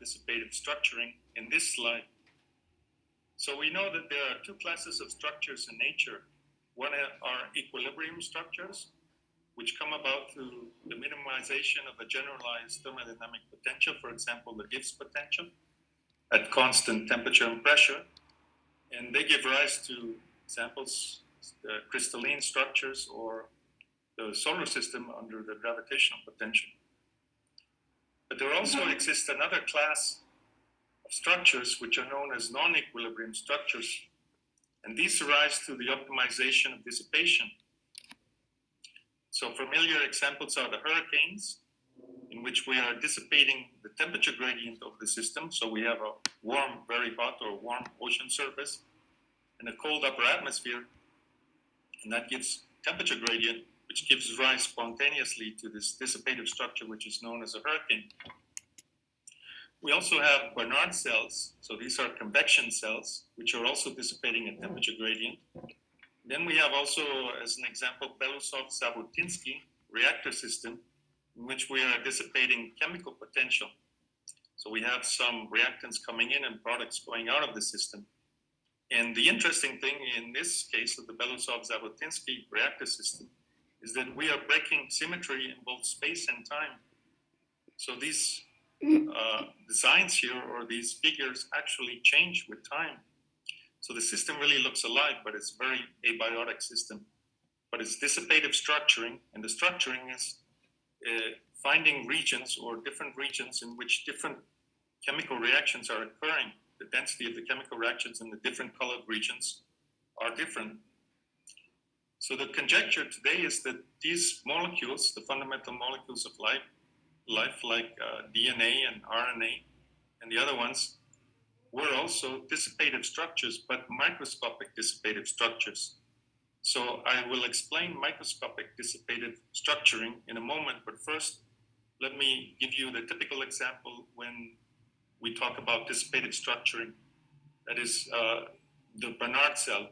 describe dissipative structuring in this slide. So we know that there are two classes of structures in nature. One are equilibrium structures, which come about through the minimization of a generalized thermodynamic potential, for example, the Gibbs potential, at constant temperature and pressure. And they give rise to examples, crystalline structures or the solar system under the gravitational potential. But there also exists another class of structures which are known as non-equilibrium structures, and these arise through the optimization of dissipation. So familiar examples are the hurricanes, in which we are dissipating the temperature gradient of the system. So we have a warm, very hot or warm ocean surface and a cold upper atmosphere, and that gives temperature gradient, which gives rise spontaneously to this dissipative structure, which is known as a hurricane. We also have Barnard cells. So these are convection cells, which are also dissipating a temperature gradient. Then we have also, as an example, Belousov-Zhabotinsky reactor system, in which we are dissipating chemical potential. So we have some reactants coming in and products going out of the system. And the interesting thing in this case of the Belousov-Zhabotinsky reactor system is that we are breaking symmetry in both space and time. So these designs here, or these figures, actually change with time. So the system really looks alive, but it's a very abiotic system. But it's dissipative structuring, and the structuring is finding regions or different regions in which different chemical reactions are occurring. The density of the chemical reactions in the different colored regions are different. So the conjecture today is that these molecules, the fundamental molecules of life like DNA and RNA and the other ones, were also dissipative structures, but microscopic dissipative structures. So I will explain microscopic dissipative structuring in a moment, but first, let me give you the typical example when we talk about dissipative structuring. That is the Barnard cell.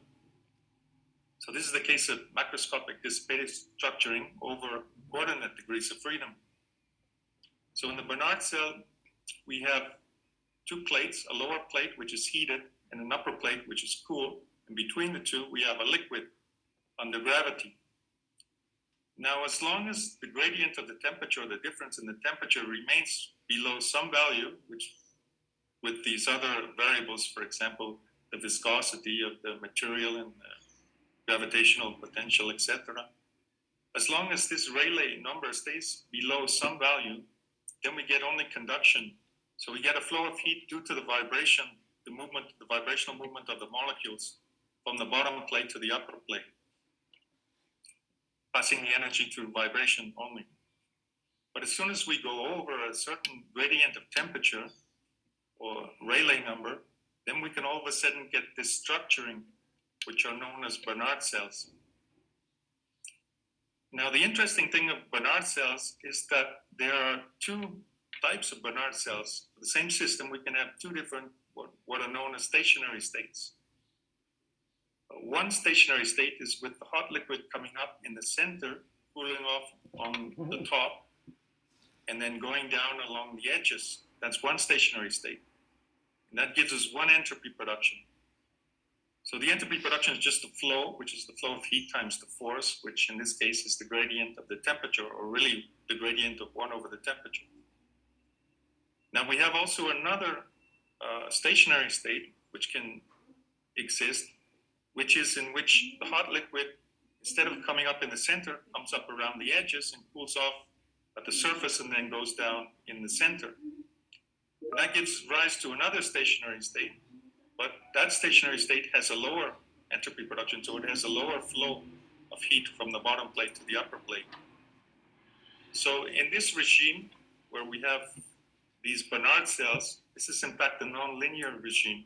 So this is the case of macroscopic dissipative structuring over coordinate degrees of freedom. So in the Barnard cell, we have two plates, a lower plate which is heated and an upper plate which is cool. And between the two, we have a liquid under gravity. Now, as long as the gradient of the temperature, or the difference in the temperature, remains below some value, which with these other variables, for example, the viscosity of the material and the gravitational potential, etc., as long as this Rayleigh number stays below some value, then we get only conduction. So we get a flow of heat due to the vibration, the vibrational movement of the molecules from the bottom plate to the upper plate, passing the energy through vibration only. But as soon as we go over a certain gradient of temperature or Rayleigh number, then we can all of a sudden get this structuring, which are known as Barnard cells. Now, the interesting thing of Barnard cells is that there are two types of Barnard cells. For the same system, we can have two different, what are known as stationary states. One stationary state is with the hot liquid coming up in the center, cooling off on the top, and then going down along the edges. That's one stationary state. And that gives us one entropy production. So the entropy production is just the flow, which is the flow of heat times the force, which in this case is the gradient of the temperature, or really the gradient of 1 over the temperature. Now we have also another stationary state which can exist, which is in which the hot liquid, instead of coming up in the center, comes up around the edges and cools off at the surface and then goes down in the center. And that gives rise to another stationary state, but that stationary state has a lower entropy production, so it has a lower flow of heat from the bottom plate to the upper plate. So in this regime, where we have these Barnard cells, this is in fact a nonlinear regime.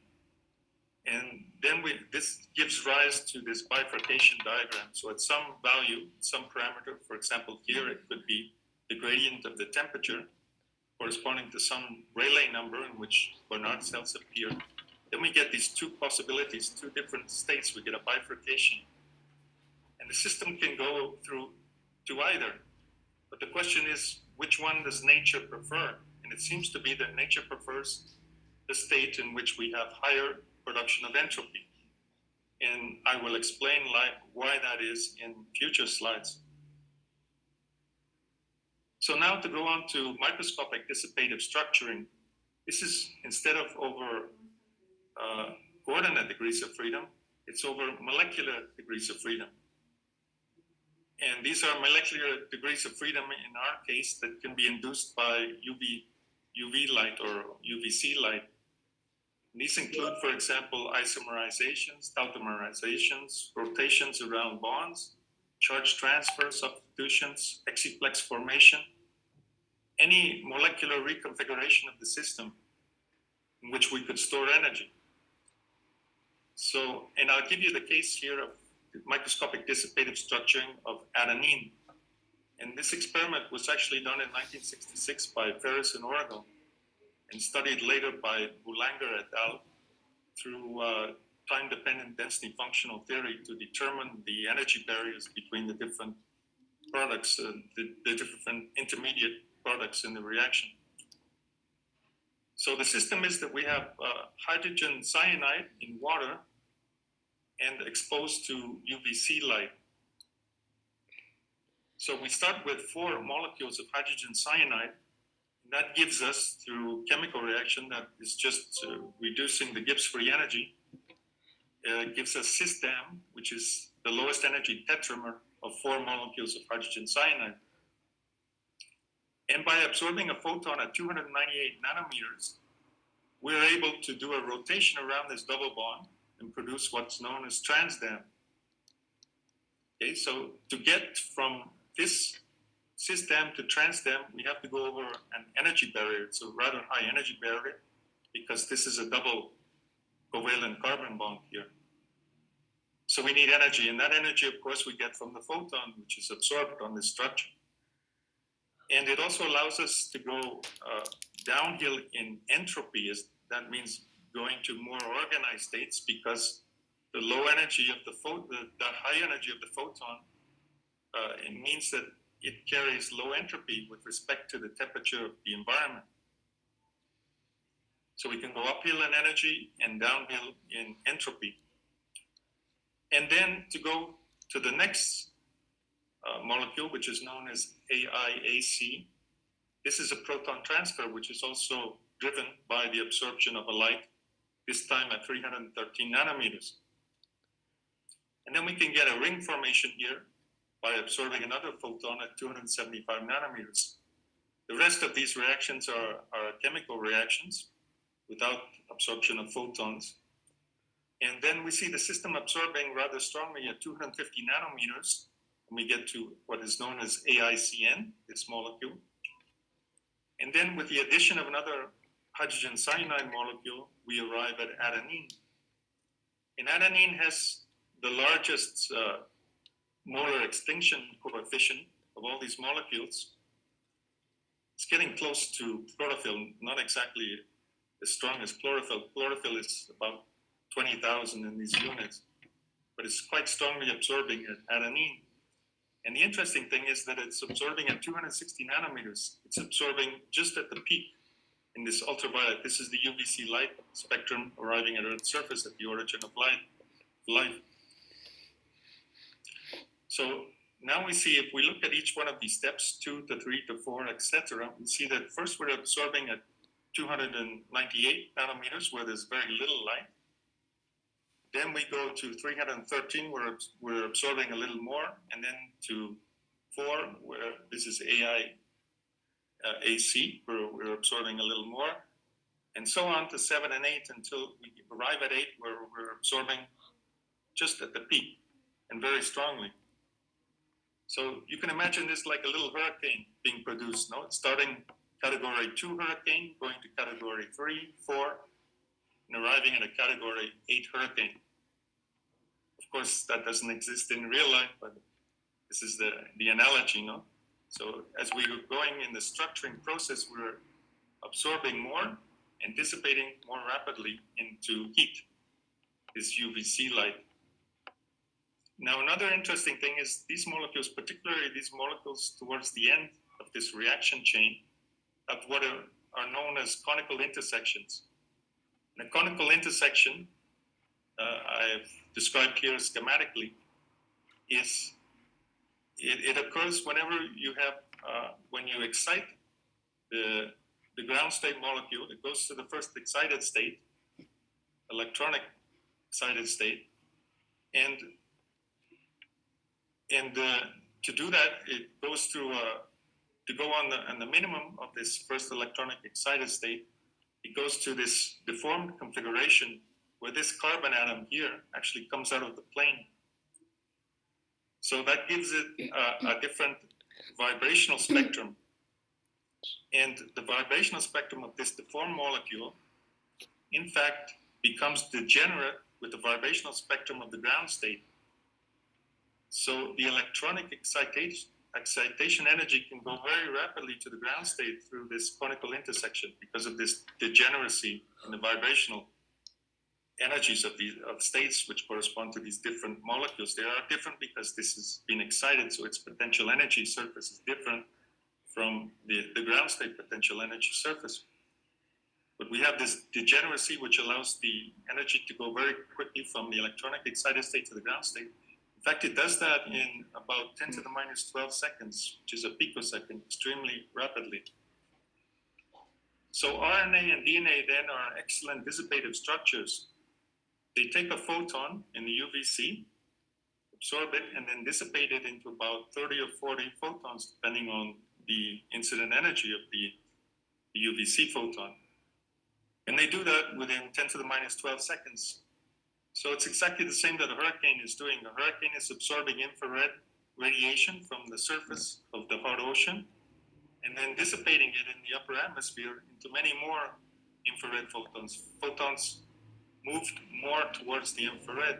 And then this gives rise to this bifurcation diagram. So at some value, some parameter, for example, here it could be the gradient of the temperature corresponding to some Rayleigh number in which Barnard cells appear. Then we get these two possibilities, two different states. We get a bifurcation. And the system can go through to either. But the question is, which one does nature prefer? And it seems to be that nature prefers the state in which we have higher production of entropy. And I will explain why that is in future slides. So now to go on to microscopic dissipative structuring, this is instead of over coordinate degrees of freedom, it's over molecular degrees of freedom. And these are molecular degrees of freedom in our case that can be induced by UV light or UVC light. And these include, for example, isomerizations, tautomerizations, rotations around bonds, charge transfer, substitutions, exciplex formation, any molecular reconfiguration of the system in which we could store energy. So, and I'll give you the case here of microscopic dissipative structuring of adenine. And this experiment was actually done in 1966 by Ferris and Oregon and studied later by Boulanger et al. Through time-dependent density functional theory to determine the energy barriers between the different products, the different intermediate products in the reaction. So the system is that we have hydrogen cyanide in water and exposed to UVC light. So we start with 4 molecules of hydrogen cyanide. And that gives us, through chemical reaction that is just reducing the Gibbs-free energy, gives us cis-DAM, which is the lowest energy tetramer of 4 molecules of hydrogen cyanide. And by absorbing a photon at 298 nanometers, we're able to do a rotation around this double bond and produce what's known as trans-DAM. Okay, so to get from this cis-DAM to trans-DAM, we have to go over an energy barrier. It's a rather high energy barrier because this is a double covalent carbon bond here. So we need energy, and that energy, of course, we get from the photon, which is absorbed on this structure. And it also allows us to go downhill in entropy. That means going to more organized states because the low energy of the high energy of the photon, it means that it carries low entropy with respect to the temperature of the environment. So we can go uphill in energy and downhill in entropy. And then to go to the next molecule, which is known as AIAC. This is a proton transfer, which is also driven by the absorption of a light, this time at 313 nanometers. And then we can get a ring formation here by absorbing another photon at 275 nanometers. The rest of these reactions are chemical reactions without absorption of photons. And then we see the system absorbing rather strongly at 250 nanometers, and we get to what is known as AICN, this molecule. And then with the addition of another hydrogen cyanide molecule, we arrive at adenine. And adenine has the largest molar extinction coefficient of all these molecules. It's getting close to chlorophyll, not exactly as strong as chlorophyll. Chlorophyll is about 20,000 in these units, but it's quite strongly absorbing at adenine. And the interesting thing is that it's absorbing at 260 nanometers. It's absorbing just at the peak in this ultraviolet. This is the UVC light spectrum arriving at Earth's surface at the origin of life. So now we see, if we look at each one of these steps, 2 to 3 to 4, etc., we see that first we're absorbing at 298 nanometers, where there's very little light. Then we go to 313, where we're absorbing a little more, and then to 4, where this is AIAC, where we're absorbing a little more, and so on to 7 and 8 until we arrive at 8, where we're absorbing just at the peak and very strongly. So you can imagine this like a little hurricane being produced, no? It's starting category 2 hurricane, going to category 3, 4, and arriving at a category 8 hurricane. Of course, that doesn't exist in real life, but this is the analogy, no? So as we are going in the structuring process, we're absorbing more and dissipating more rapidly into heat, this UVC light. Now, another interesting thing is these molecules, particularly these molecules towards the end of this reaction chain, have what are known as conical intersections. And a conical intersection, I've described here schematically, is it occurs whenever you have, when you excite the ground state molecule, it goes to the first excited state, electronic excited state, and to do that, it goes through to go on the minimum of this first electronic excited state. It goes to this deformed configuration where this carbon atom here actually comes out of the plane. So that gives it a different vibrational spectrum. And the vibrational spectrum of this deformed molecule, in fact, becomes degenerate with the vibrational spectrum of the ground state. So the electronic excitation energy can go very rapidly to the ground state through this conical intersection because of this degeneracy in the vibrational energies of these states which correspond to these different molecules. They are different because this has been excited, so its potential energy surface is different from the ground state potential energy surface. But we have this degeneracy which allows the energy to go very quickly from the electronic excited state to the ground state. In fact, it does that in about 10 to the minus 12 seconds, which is a picosecond, extremely rapidly. So RNA and DNA then are excellent dissipative structures. They take a photon in the UVC, absorb it, and then dissipate it into about 30 or 40 photons, depending on the incident energy of the UVC photon. And they do that within 10 to the minus 12 seconds. So it's exactly the same that a hurricane is doing. A hurricane is absorbing infrared radiation from the surface of the hot ocean and then dissipating it in the upper atmosphere into many more infrared photons. Photons moved more towards the infrared.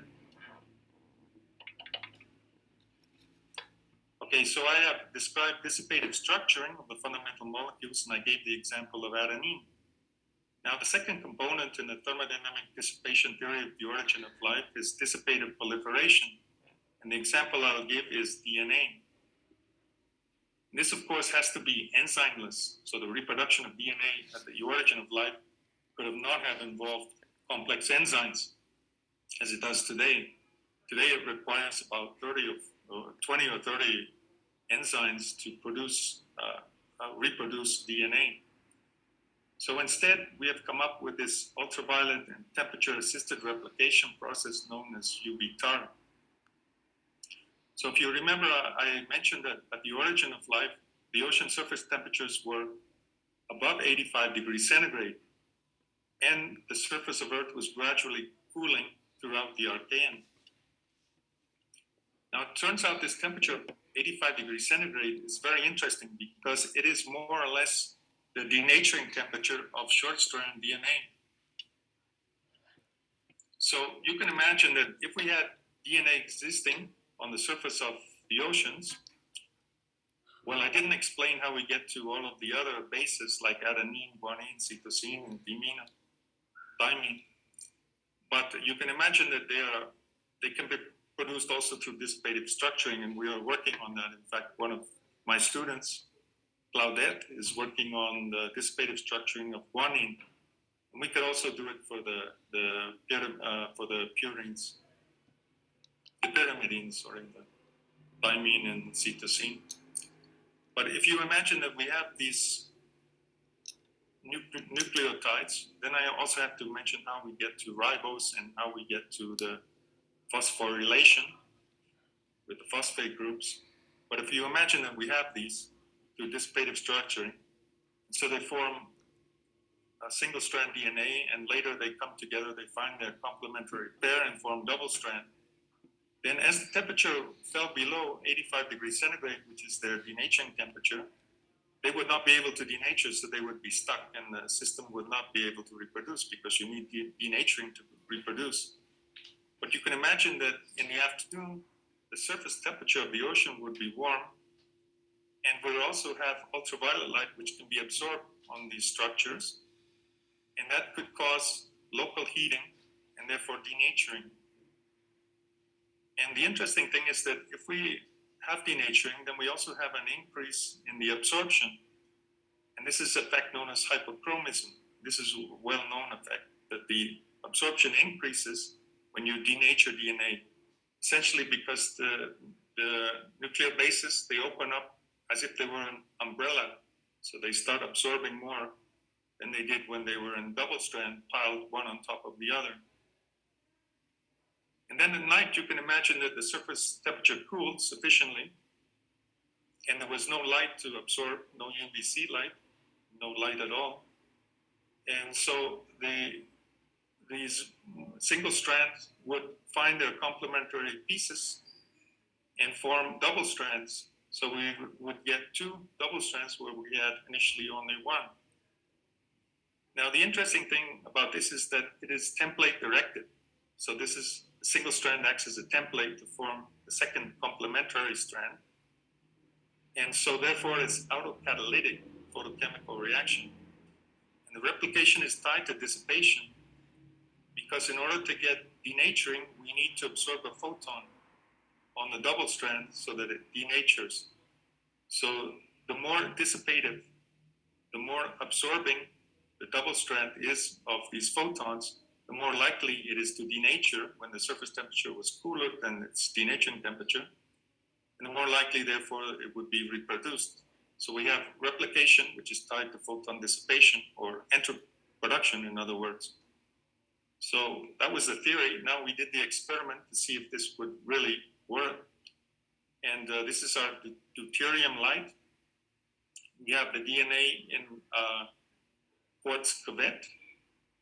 Okay, so I have described dissipative structuring of the fundamental molecules, and I gave the example of adenine. Now, the second component in the thermodynamic dissipation theory of the origin of life is dissipative proliferation. And the example I'll give is DNA. This, of course, has to be enzymeless. So the reproduction of DNA at the origin of life could have not have involved complex enzymes as it does today. Today, it requires about 20 or 30 enzymes to reproduce DNA. So instead, we have come up with this ultraviolet and temperature-assisted replication process known as UV-TAR. So if you remember, I mentioned that at the origin of life, the ocean surface temperatures were above 85 degrees centigrade, and the surface of Earth was gradually cooling throughout the Archean. Now, it turns out this temperature of 85 degrees centigrade is very interesting because it is more or less the denaturing temperature of short-strand DNA. So you can imagine that if we had DNA existing on the surface of the oceans, well, I didn't explain how we get to all of the other bases like adenine, guanine, cytosine, and thymine. But you can imagine that they can be produced also through dissipative structuring, and we are working on that. In fact, one of my students, Claudette, is working on the dissipative structuring of guanine, and we could also do it for the purines, the pyrimidines, or the thymine and cytosine. But if you imagine that we have these nucleotides, then I also have to mention how we get to ribose and how we get to the phosphorylation with the phosphate groups. But if you imagine that we have these through dissipative structuring, so they form a single strand DNA, and later they come together, they find their complementary pair and form double strand. Then as the temperature fell below 85 degrees centigrade, which is their denaturing temperature, they would not be able to denature, so they would be stuck, and the system would not be able to reproduce because you need denaturing to reproduce. But you can imagine that in the afternoon, the surface temperature of the ocean would be warm, and we'll also have ultraviolet light which can be absorbed on these structures, and that could cause local heating and therefore denaturing. And the interesting thing is that if we have denaturing, then we also have an increase in the absorption. And this is an effect known as hypochromism. This is a well-known effect, that the absorption increases when you denature DNA, essentially because the nuclear bases, they open up as if they were an umbrella. So they start absorbing more than they did when they were in double strand, piled one on top of the other. And then at night, you can imagine that the surface temperature cooled sufficiently, and there was no light to absorb, no UVC light, no light at all. And so these single strands would find their complementary pieces and form double strands. So we would get two double strands where we had initially only one. Now, the interesting thing about this is that it is template directed. So this is a single strand acts as a template to form the second complementary strand. And so therefore it's autocatalytic photochemical reaction. And the replication is tied to dissipation because in order to get denaturing, we need to absorb a photon on the double strand so that it denatures. So the more dissipative, the more absorbing the double strand is of these photons, the more likely it is to denature when the surface temperature was cooler than its denaturing temperature, and the more likely, therefore, it would be reproduced. So we have replication, which is tied to photon dissipation, or entropy production, in other words. So that was the theory. Now we did the experiment to see if this would really work. And this is our deuterium light. We have the DNA in quartz cuvette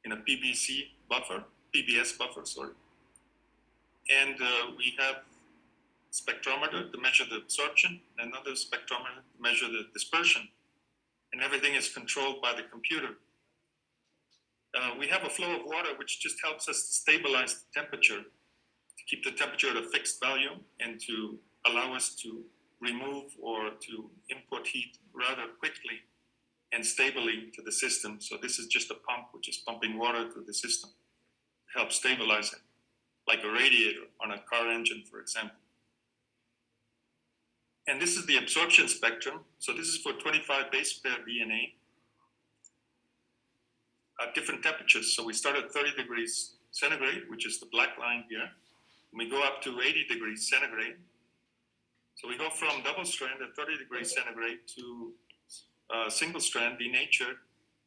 in a PBS buffer, sorry. And we have spectrometer to measure the absorption, and another spectrometer to measure the dispersion. And everything is controlled by the computer. We have a flow of water which just helps us to stabilize the temperature, to keep the temperature at a fixed value, and to allow us to remove or to input heat rather quickly and stably to the system. So this is just a pump which is pumping water through the system to help stabilize it, like a radiator on a car engine, for example. And this is the absorption spectrum. So this is for 25 base pair DNA at different temperatures. So we start at 30 degrees centigrade, which is the black line here. And we go up to 80 degrees centigrade. So we go from double strand at 30 degrees centigrade to single strand denatured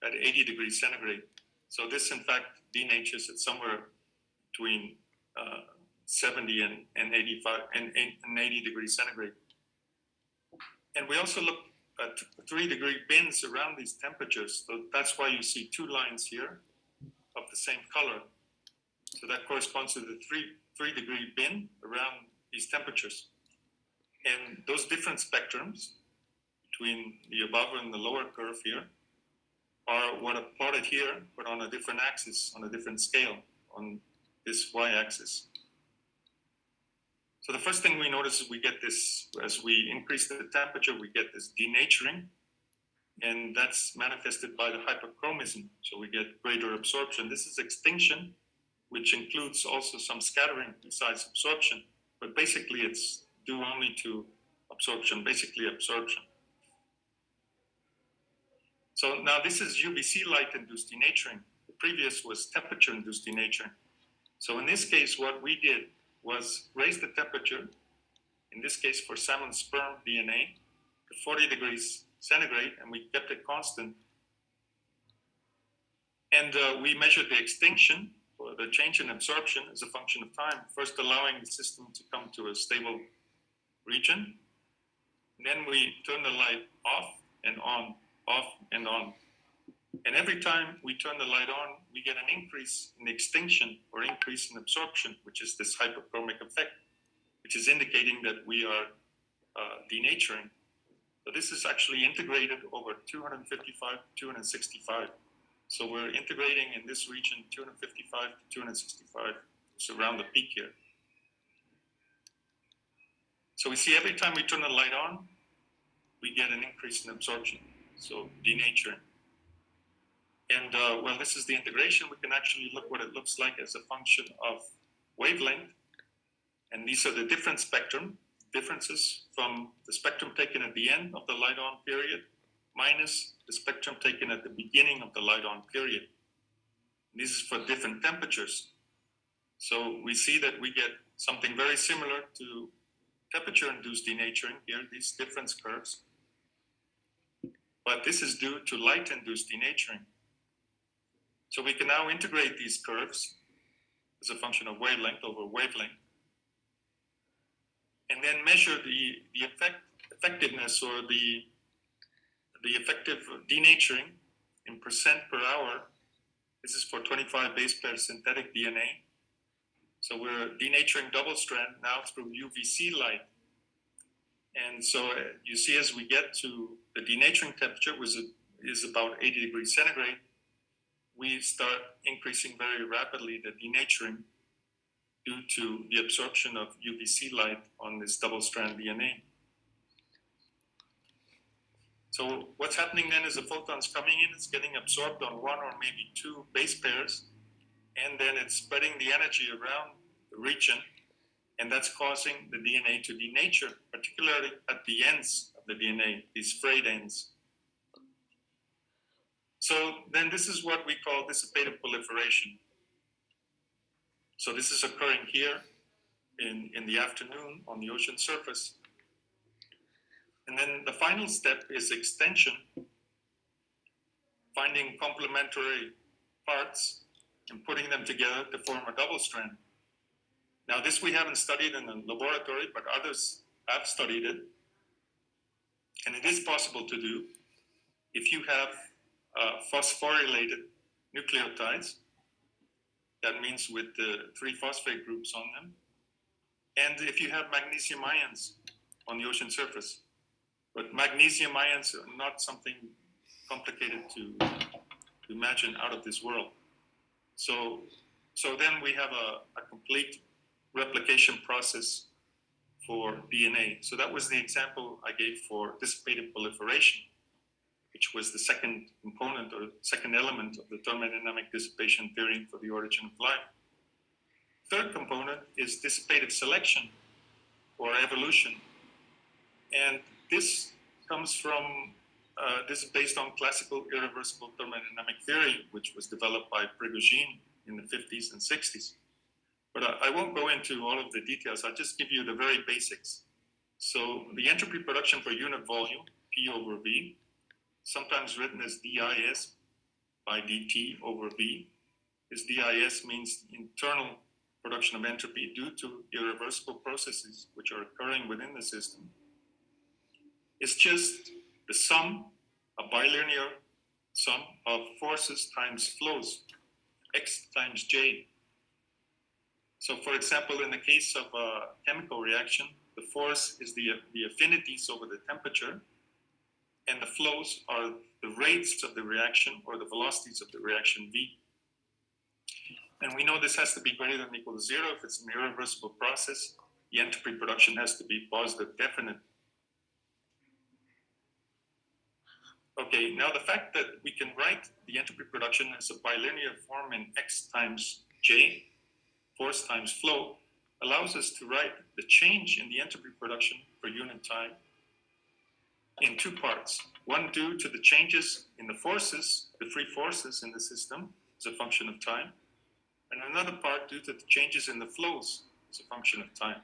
at 80 degrees centigrade. So this, in fact, denatures at somewhere between 70 and 85 and 80 degrees centigrade. And we also look at 3-degree bins around these temperatures. So that's why you see two lines here of the same color. So that corresponds to the three-degree bin around these temperatures. And those different spectrums between the above and the lower curve here are what are plotted here, but on a different axis, on a different scale, on this y-axis. So the first thing we notice is we get this, as we increase the temperature, we get this denaturing, and that's manifested by the hyperchromism. So we get greater absorption. This is extinction, which includes also some scattering besides absorption, but basically it's due only to absorption, basically absorption. So now this is UVC light-induced denaturing. The previous was temperature-induced denaturing. So in this case, what we did was raise the temperature, in this case for salmon sperm DNA, to 40 degrees centigrade, and we kept it constant. And we measured the extinction, or the change in absorption, as a function of time, first allowing the system to come to a stable region. And then we turn the light off and on, off and on. And every time we turn the light on, we get an increase in extinction or increase in absorption, which is this hyperchromic effect, which is indicating that we are denaturing. So this is actually integrated over 255 to 265. So we're integrating in this region 255 to 265. It's around the peak here. So we see every time we turn the light on, we get an increase in absorption, so denaturing. And well, this is the integration. We can actually look what it looks like as a function of wavelength. And these are the different spectrum differences from the spectrum taken at the end of the light on period minus the spectrum taken at the beginning of the light-on period. This is for different temperatures. So we see that we get something very similar to temperature-induced denaturing here, these difference curves. But this is due to light-induced denaturing. So we can now integrate these curves as a function of wavelength over wavelength, and then measure the effectiveness or the effective denaturing in percent per hour. This is for 25 base pair synthetic DNA. So we're denaturing double strand now through UVC light. And so you see, as we get to the denaturing temperature, which is about 80 degrees centigrade, we start increasing very rapidly the denaturing due to the absorption of UVC light on this double strand DNA. So what's happening then is the photon's coming in, it's getting absorbed on one or maybe two base pairs, and then it's spreading the energy around the region, and that's causing the DNA to denature, particularly at the ends of the DNA, these frayed ends. So then this is what we call dissipative proliferation. So this is occurring here in the afternoon on the ocean surface. And then the final step is extension, finding complementary parts and putting them together to form a double strand. Now, this we haven't studied in the laboratory, but others have studied it. And it is possible to do if you have phosphorylated nucleotides. That means with the 3 phosphate groups on them. And if you have magnesium ions on the ocean surface. But magnesium ions are not something complicated to imagine out of this world. So then we have a complete replication process for DNA. So that was the example I gave for dissipative proliferation, which was the second component or second element of the thermodynamic dissipation theory for the origin of life. Third component is dissipative selection or evolution. And this comes from, this is based on classical irreversible thermodynamic theory, which was developed by Prigogine in the 50s and 60s. But I won't go into all of the details. I'll just give you the very basics. So the entropy production per unit volume, P over V, sometimes written as DIS by dt over V. This DIS means internal production of entropy due to irreversible processes which are occurring within the system. It's just the sum, a bilinear sum of forces times flows, x times j. So for example, in the case of a chemical reaction, the force is the affinities over the temperature, and the flows are the rates of the reaction or the velocities of the reaction v. And we know this has to be greater than or equal to 0 if it's an irreversible process. The entropy production has to be positive definite. Okay, now the fact that we can write the entropy production as a bilinear form in x times j, force times flow, allows us to write the change in the entropy production per unit time in two parts. One due to the changes in the forces, the free forces in the system as a function of time, and another part due to the changes in the flows as a function of time.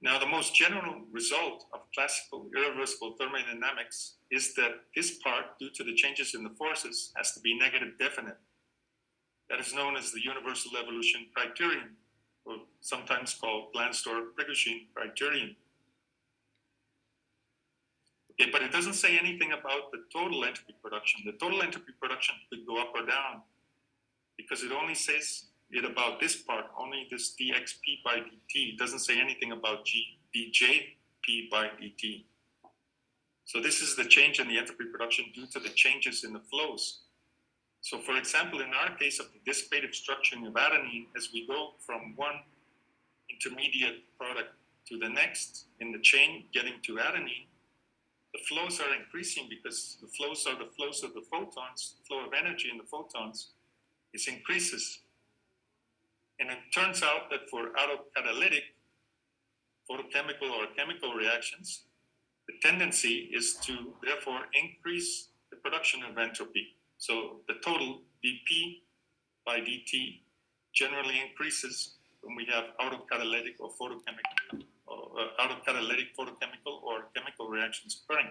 Now, the most general result of classical irreversible thermodynamics is that this part, due to the changes in the forces, has to be negative definite. That is known as the universal evolution criterion, or sometimes called Glanzstor-Prigogine criterion. Okay, but it doesn't say anything about the total entropy production. The total entropy production could go up or down because it only says it about this part, only this dxp by dt. It doesn't say anything about djp by dt. So this is the change in the entropy production due to the changes in the flows. So for example, in our case of the dissipative structuring of adenine, as we go from one intermediate product to the next in the chain getting to adenine, the flows are increasing because the flows are the flows of the photons, flow of energy in the photons is increases. And it turns out that for autocatalytic, photochemical or chemical reactions, the tendency is to therefore increase the production of entropy. So the total dP by dt generally increases when we have autocatalytic or photochemical, autocatalytic photochemical or chemical reactions occurring.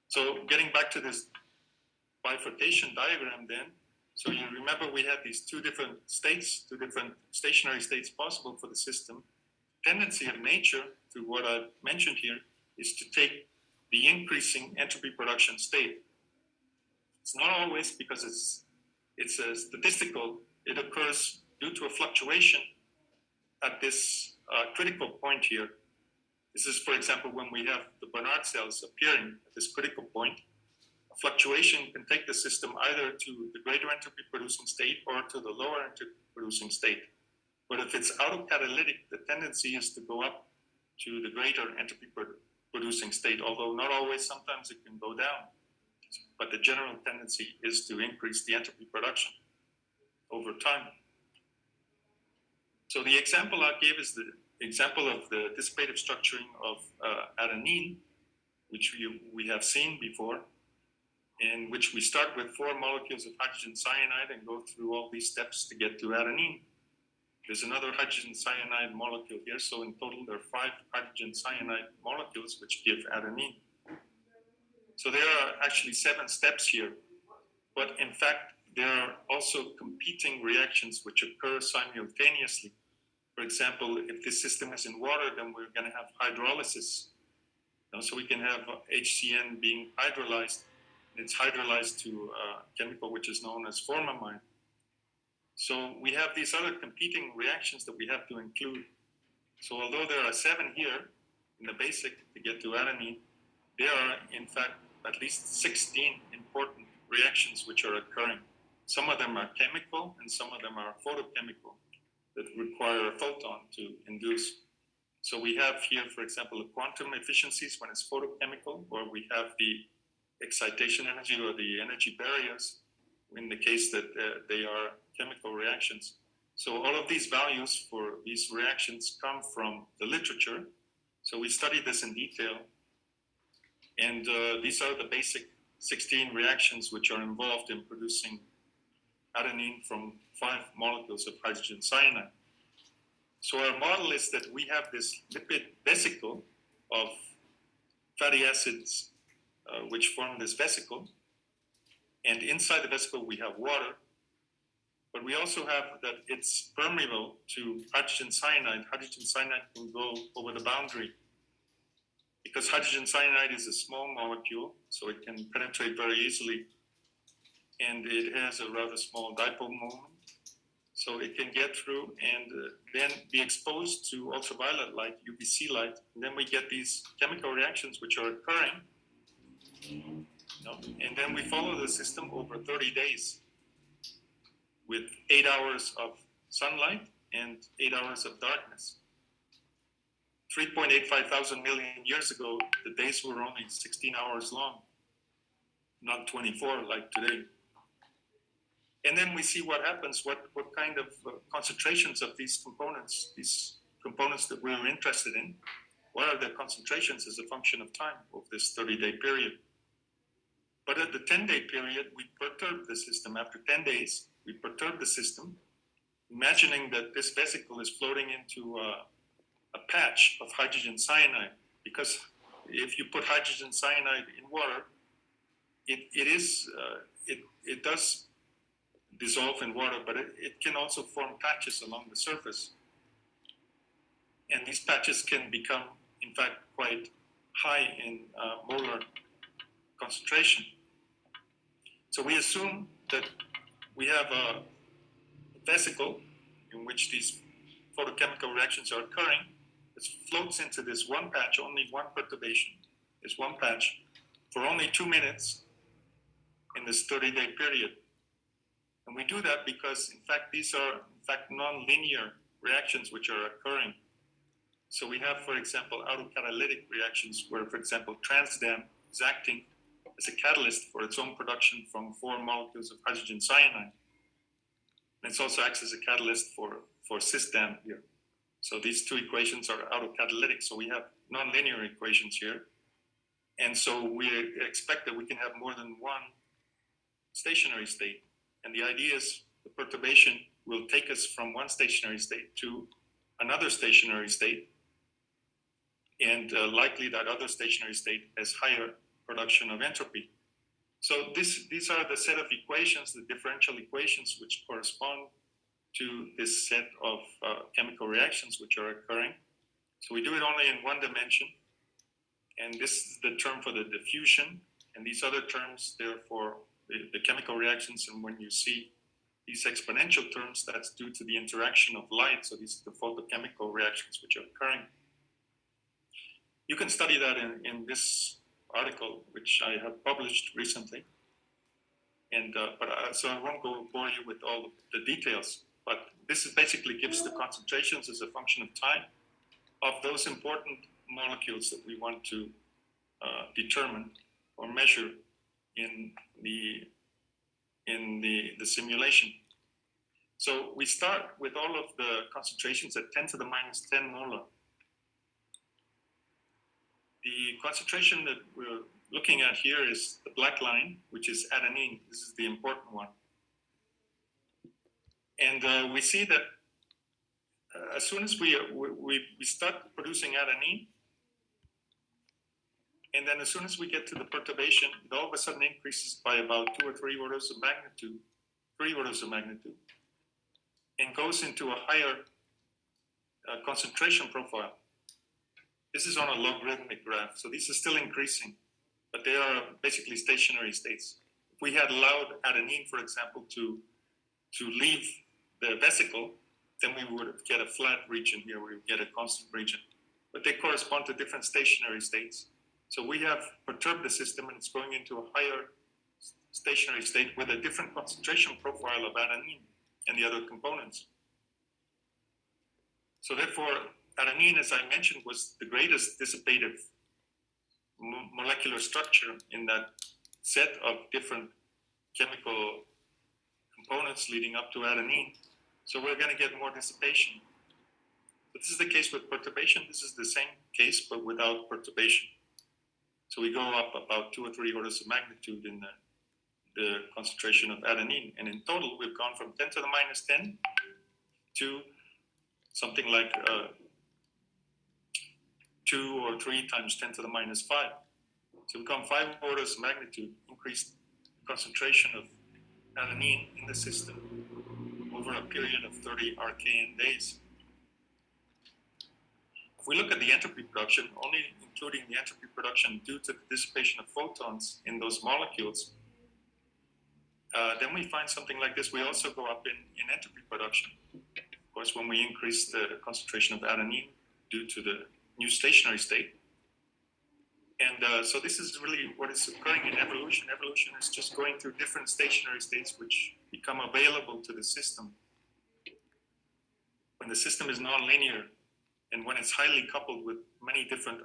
So getting back to this bifurcation diagram then, so you remember we had these two different states, two different stationary states possible for the system. Tendency of nature, to what I've mentioned here, is to take the increasing entropy production state. It's not always, because it's a statistical, it occurs due to a fluctuation at this critical point here. This is, for example, when we have the Barnard cells appearing at this critical point. A fluctuation can take the system either to the greater entropy producing state or to the lower entropy producing state. But if it's autocatalytic, the tendency is to go up to the greater entropy producing state, although not always, sometimes it can go down. But the general tendency is to increase the entropy production over time. So the example I gave is the example of the dissipative structuring of adenine, which we have seen before, in which we start with 4 molecules of hydrogen cyanide and go through all these steps to get to adenine. There's another hydrogen cyanide molecule here, so in total there are 5 hydrogen cyanide molecules which give adenine. So there are actually 7 steps here, but in fact there are also competing reactions which occur simultaneously. For example, if this system is in water, then we're going to have hydrolysis. So we can have HCN being hydrolyzed. It's hydrolyzed to a chemical which is known as formamide. So we have these other competing reactions that we have to include. So although there are 7 here in the basic to get to adenine, there are in fact at least 16 important reactions which are occurring. Some of them are chemical and some of them are photochemical that require a photon to induce. So we have here, for example, the quantum efficiencies when it's photochemical, or we have the excitation energy or the energy barriers in the case that they are chemical reactions. So all of these values for these reactions come from the literature. So we studied this in detail. And these are the basic 16 reactions which are involved in producing adenine from 5 molecules of hydrogen cyanide. So our model is that we have this lipid vesicle of fatty acids which form this vesicle. And inside the vesicle we have water, but we also have that it's permeable to hydrogen cyanide. Hydrogen cyanide can go over the boundary because hydrogen cyanide is a small molecule, so it can penetrate very easily. And it has a rather small dipole moment, so it can get through and then be exposed to ultraviolet light, UVC light. And then we get these chemical reactions which are occurring. And then we follow the system over 30 days with 8 hours of sunlight and 8 hours of darkness. 3.85 thousand million years ago, the days were only 16 hours long, not 24 like today. And then we see what happens, what kind of concentrations of these components that we're interested in, what are the concentrations as a function of time of this 30-day period. But at the 10-day period, we perturb the system. After 10 days, we perturb the system, imagining that this vesicle is floating into a patch of hydrogen cyanide. Because if you put hydrogen cyanide in water, it does dissolve in water, but it can also form patches along the surface. And these patches can become, in fact, quite high in molar concentration. So we assume that we have a vesicle in which these photochemical reactions are occurring. It floats into this one patch, only one perturbation, this one patch, for only 2 minutes in this 30-day period. And we do that because, in fact, these are, in fact, non-linear reactions which are occurring. So we have, for example, autocatalytic reactions where, for example, transdam is acting as a catalyst for its own production from 4 molecules of hydrogen cyanide. And it also acts as a catalyst for cisdam here. So these 2 equations are autocatalytic. So we have nonlinear equations here. And so we expect that we can have more than one stationary state. And the idea is the perturbation will take us from one stationary state to another stationary state. And likely that other stationary state has higher production of entropy. So these are the set of equations, the differential equations, which correspond to this set of chemical reactions which are occurring. So we do it only in one dimension. And this is the term for the diffusion. And these other terms, therefore, the chemical reactions. And when you see these exponential terms, that's due to the interaction of light. So these are the photochemical reactions which are occurring. You can study that in this article, which I have published recently. And so I won't bore you with all the details. But this is basically gives the concentrations as a function of time of those important molecules that we want to determine or measure in the simulation. So we start with all of the concentrations at 10 to the minus 10 molar. The concentration that we're looking at here is the black line, which is adenine. This is the important one. And we see that as soon as we start producing adenine, and then as soon as we get to the perturbation, it all of a sudden increases by about 2 or 3 orders of magnitude, 3 orders of magnitude, and goes into a higher concentration profile. This is on a logarithmic graph, so these are still increasing, but they are basically stationary states. If we had allowed adenine, for example, to leave the vesicle, then we would get a flat region here, we would get a constant region. But they correspond to different stationary states. So we have perturbed the system and it's going into a higher stationary state with a different concentration profile of adenine and the other components. So therefore, adenine, as I mentioned, was the greatest dissipative molecular structure in that set of different chemical components leading up to adenine. So we're going to get more dissipation. But this is the case with perturbation. This is the same case, but without perturbation. So we go up about 2 or 3 orders of magnitude in the concentration of adenine. And in total, we've gone from 10 to the minus 10 to something like 2 or 3 times 10 to the minus 5. So we've gone 5 orders of magnitude, increased concentration of adenine in the system over a period of 30 arcane days. If we look at the entropy production, only including the entropy production due to the dissipation of photons in those molecules, then we find something like this. We also go up in entropy production. Of course, when we increase the concentration of adenine due to the new stationary state. And so this is really what is occurring in evolution. Evolution is just going through different stationary states which become available to the system. When the system is nonlinear and when it's highly coupled with many different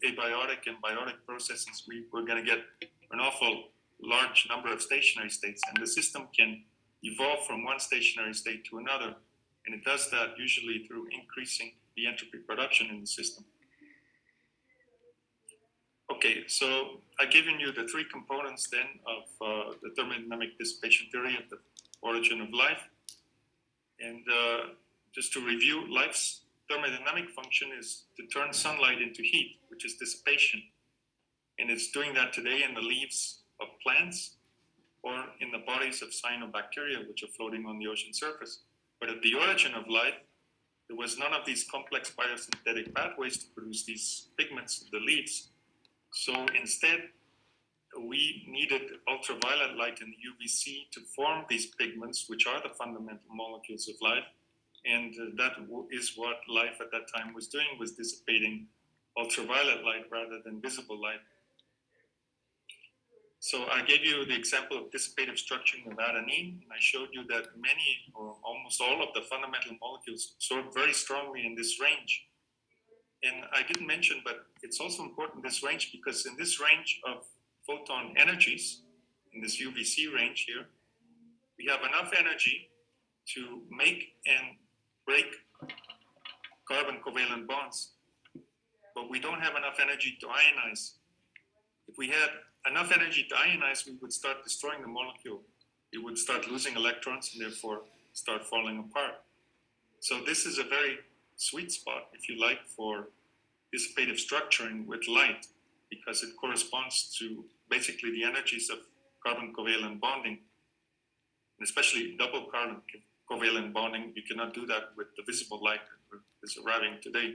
abiotic and biotic processes, we're going to get an awful large number of stationary states. And the system can evolve from one stationary state to another. And it does that usually through increasing the entropy production in the system. Okay, so I've given you the 3 components then of the thermodynamic dissipation theory of the origin of life. And just to review, life's thermodynamic function is to turn sunlight into heat, which is dissipation. And it's doing that today in the leaves of plants or in the bodies of cyanobacteria, which are floating on the ocean surface. But at the origin of life, there was none of these complex biosynthetic pathways to produce these pigments of the leaves. So instead, we needed ultraviolet light in the UVC to form these pigments, which are the fundamental molecules of life. And that is what life at that time was doing, was dissipating ultraviolet light rather than visible light. So I gave you the example of dissipative structuring of adenine, and I showed you that many or almost all of the fundamental molecules absorb very strongly in this range. And I didn't mention, but it's also important, this range, because in this range of photon energies, in this UVC range here, we have enough energy to make and break carbon covalent bonds, but we don't have enough energy to ionize. if we had enough energy to ionize, we would start destroying the molecule. It would start losing electrons and therefore start falling apart. So this is a very sweet spot, if you like, for dissipative structuring with light, because it corresponds to basically the energies of carbon covalent bonding, and especially double carbon covalent bonding. You cannot do that with the visible light that is arriving today.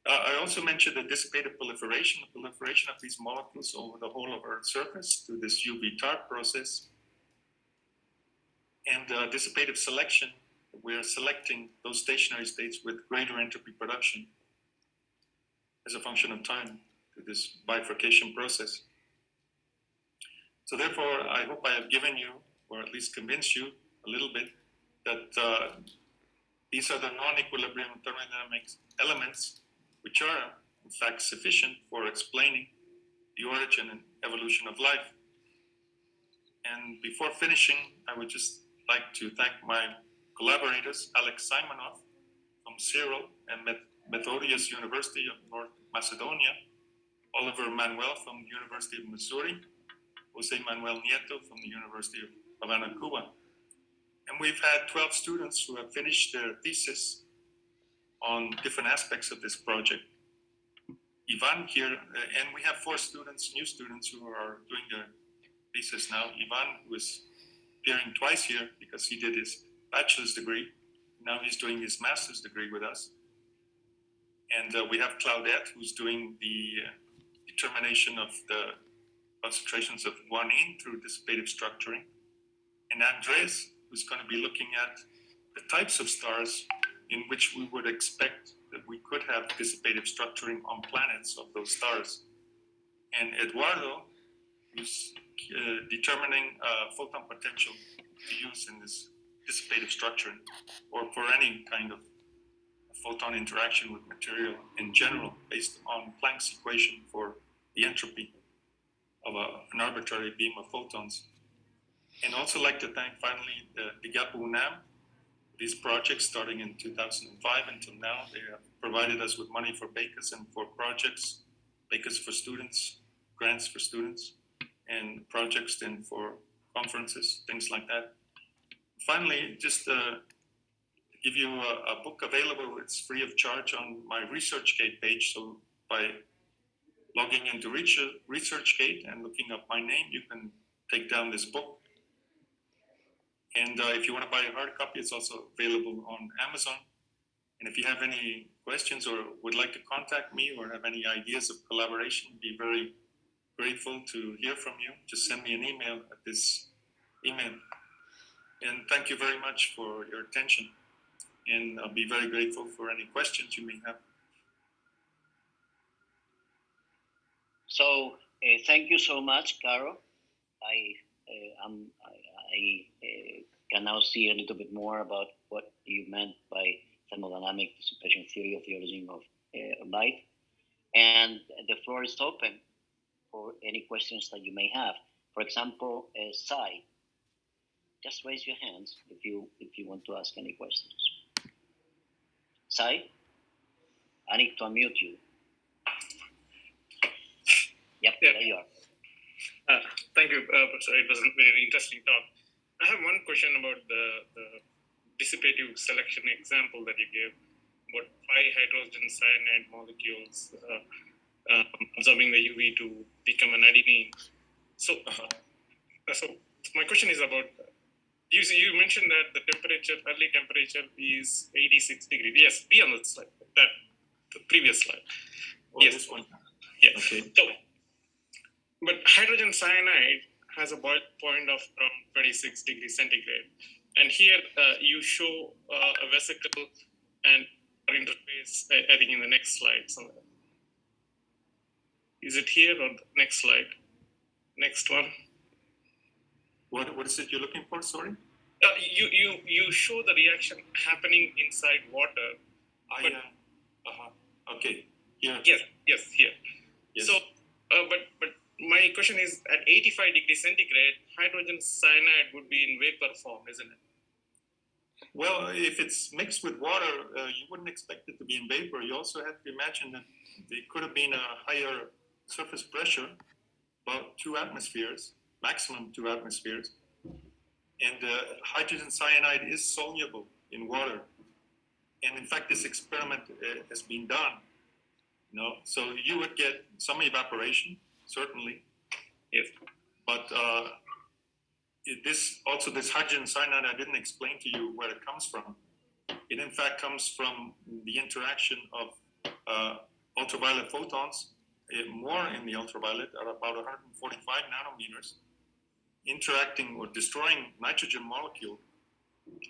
I also mentioned the dissipative proliferation, the proliferation of these molecules over the whole of Earth's surface through this UV TARP process. And dissipative selection, we're selecting those stationary states with greater entropy production as a function of time through this bifurcation process. So therefore, I hope I have given you, or at least convinced you a little bit, that these are the non-equilibrium thermodynamics elements which are, in fact, sufficient for explaining the origin and evolution of life. And before finishing, I would just like to thank my collaborators, Alex Simonoff from Cyril and Methodius University of North Macedonia, Oliver Manuel from the University of Missouri, Jose Manuel Nieto from the University of Havana, Cuba. And we've had 12 students who have finished their thesis on different aspects of this project. Ivan here, and we have 4 students, new students, who are doing their thesis now. Ivan, who is appearing twice here because he did his bachelor's degree. Now he's doing his master's degree with us. And we have Claudette, who's doing the determination of the concentrations of guanine through dissipative structuring. And Andres, who's going to be looking at the types of stars in which we would expect that we could have dissipative structuring on planets of those stars. And Eduardo, who's determining photon potential to use in this dissipative structuring, or for any kind of photon interaction with material in general, based on Planck's equation for the entropy of an arbitrary beam of photons. And also like to thank finally the GAPU-UNAM. These projects starting in 2005 until now, they have provided us with money for becas and for projects, becas for students, grants for students, and projects then for conferences, things like that. Finally, just to give you a book available, it's free of charge on my ResearchGate page. So by logging into ResearchGate and looking up my name, you can take down this book. And if you want to buy a hard copy, it's also available on Amazon. And if you have any questions or would like to contact me or have any ideas of collaboration, I'd be very grateful to hear from you. Just send me an email at this email. And thank you very much for your attention. And I'll be very grateful for any questions you may have. So thank you so much, Caro. I can now see a little bit more about what you meant by thermodynamic dissipation theory of the origin of light. And the floor is open for any questions that you may have. For example, Sai, just raise your hands if you want to ask any questions. Sai, I need to unmute you. Yep, yeah. There you are. Thank you, Professor. It was a very interesting talk. I have one question about the dissipative selection example that you gave, about 5 hydrogen cyanide molecules absorbing the UV to become an adenine. So my question is about, you mentioned that the temperature, early temperature is 86 degrees. Yes, be on the slide, the previous slide. Oh, yes, this one. Yeah. Okay. So, but hydrogen cyanide has a boil point of around 26 degrees centigrade. And here you show a vesicle and interface, I think in the next slide somewhere. Is it here or the next slide? Next one. What is it you're looking for, sorry? You show the reaction happening inside water. Okay. Here. Yes, here. Yes. So, but my question is, at 85 degrees centigrade, hydrogen cyanide would be in vapor form, isn't it? Well, if it's mixed with water, you wouldn't expect it to be in vapor. You also have to imagine that there could have been a higher surface pressure, about 2 atmospheres, maximum 2 atmospheres, and hydrogen cyanide is soluble in water. And in fact, this experiment has been done. So you would get some evaporation, certainly. Yes. But this hydrogen cyanide, I didn't explain to you where it comes from. It in fact comes from the interaction of ultraviolet photons, more in the ultraviolet, at about 145 nanometers, interacting or destroying nitrogen molecule.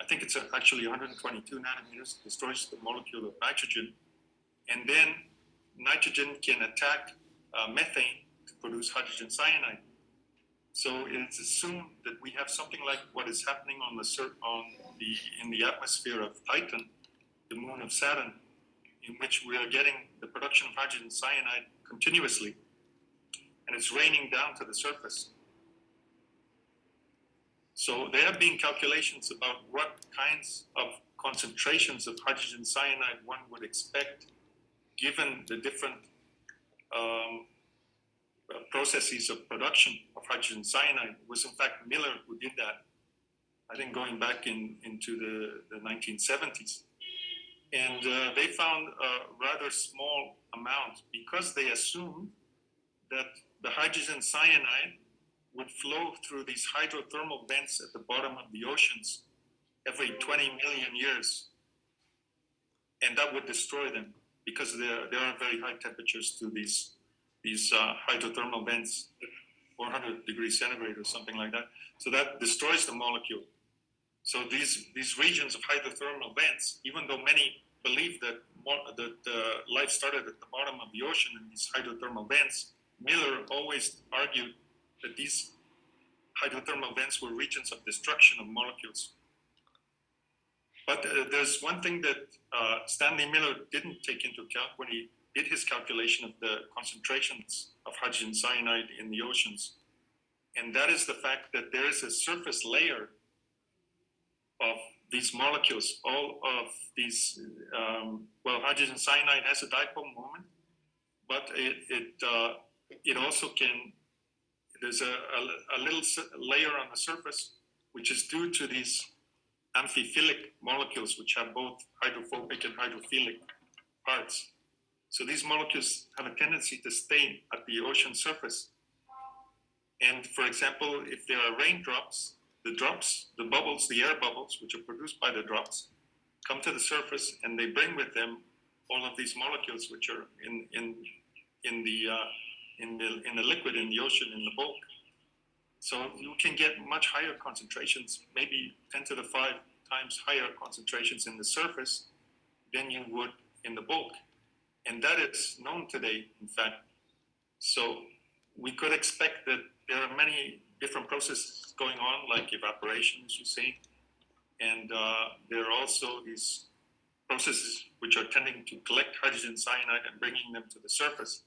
I think it's actually 122 nanometers, destroys the molecule of nitrogen. And then nitrogen can attack methane to produce hydrogen cyanide. So it's assumed that we have something like what is happening in the atmosphere of Titan, the moon of Saturn, in which we are getting the production of hydrogen cyanide continuously, and it's raining down to the surface. So there have been calculations about what kinds of concentrations of hydrogen cyanide one would expect given the different processes of production of hydrogen cyanide. It was in fact Miller who did that, I think going back into the 1970s. And they found a rather small amount because they assumed that the hydrogen cyanide would flow through these hydrothermal vents at the bottom of the oceans every 20 million years. And that would destroy them because there are very high temperatures to these hydrothermal vents, 400 degrees centigrade or something like that. So that destroys the molecule. So these regions of hydrothermal vents, even though many believe that life started at the bottom of the ocean in these hydrothermal vents, Miller always argued that these hydrothermal vents were regions of destruction of molecules. But there's one thing that Stanley Miller didn't take into account when he did his calculation of the concentrations of hydrogen cyanide in the oceans. And that is the fact that there is a surface layer of these molecules. All of these, hydrogen cyanide has a dipole moment, but it also can, there's a little layer on the surface, which is due to these amphiphilic molecules, which have both hydrophobic and hydrophilic parts. So these molecules have a tendency to stay at the ocean surface. And for example, if there are raindrops, the bubbles, the air bubbles, which are produced by the drops, come to the surface, and they bring with them all of these molecules, which are in the liquid in the ocean, in the bulk. So you can get much higher concentrations, maybe 10 to the 5 times higher concentrations in the surface than you would in the bulk. And that is known today, in fact. So we could expect that there are many different processes going on, like evaporation, as you say. And there are also these processes which are tending to collect hydrogen cyanide and bringing them to the surface.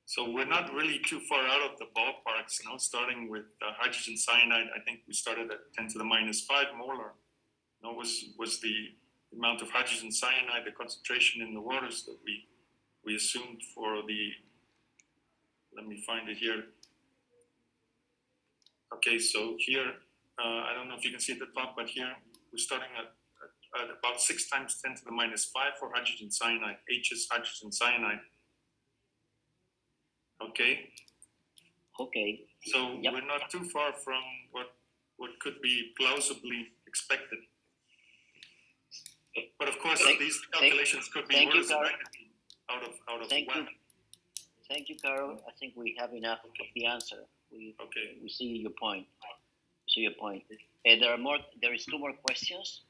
So we're not really too far out of the ballparks, starting with hydrogen cyanide. I think we started at 10 to the minus 5 molar. Was the amount of hydrogen cyanide, the concentration in the waters that we assumed for the, let me find it here. Okay, so here, I don't know if you can see at the top, but here we're starting at about 6 times 10 to the minus 5 for hydrogen cyanide. H is hydrogen cyanide. Okay. Okay. So we're not too far from what could be plausibly expected. But of course, these calculations could be orders of magnitude out of whack. Thank you, Carol. I think we have enough of the answer. We see your point. There is 2 more questions.